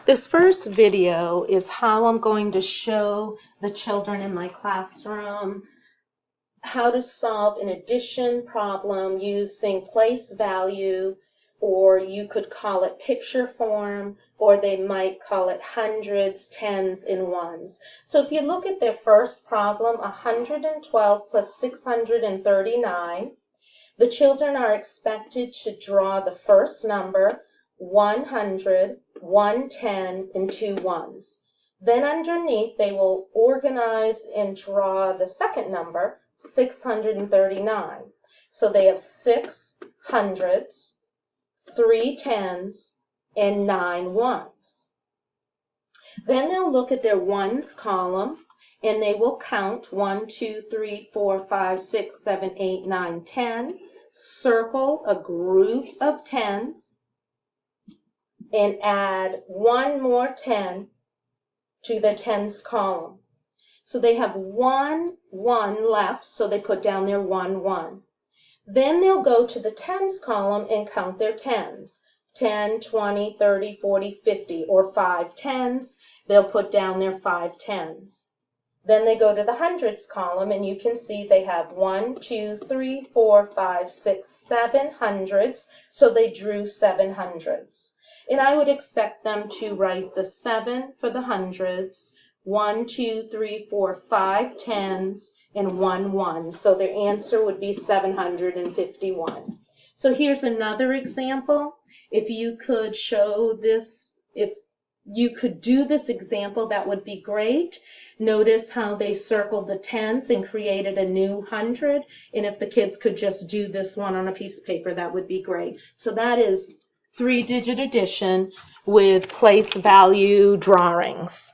This first video is how I'm going to show the children in my classroom how to solve an addition problem using place value, or you could call it picture form, or they might call it hundreds, tens, and ones. So if you look at their first problem, 112 plus 639, the children are expected to draw the first number, 100, 110, and 2 ones. Then underneath, they will organize and draw the second number, 639. So they have 6 hundreds, 3 tens, and 9 ones. Then they'll look at their ones column, and they will count 1, 2, 3, 4, 5, 6, 7, 8, 9, 10. Circle a group of tens and add one more 10 to the tens column. So they have 1 left, so they put down their 1 1. Then they'll go to the tens column and count their tens. 10, 20, 30, 40, 50, or 5 tens. They'll put down their 5 tens. Then they go to the hundreds column, and you can see they have 1, 2, 3, 4, 5, 6, 7 hundreds, so they drew 7 hundreds. And I would expect them to write the 7 for the hundreds, 1, 2, 3, 4, 5 tens, and 1 1. So their answer would be 751. So here's another example. If you could show this, if you could do this example, that would be great. Notice how they circled the tens and created a new 100. And if the kids could just do this one on a piece of paper, that would be great. So that is 3-digit addition with place value drawings.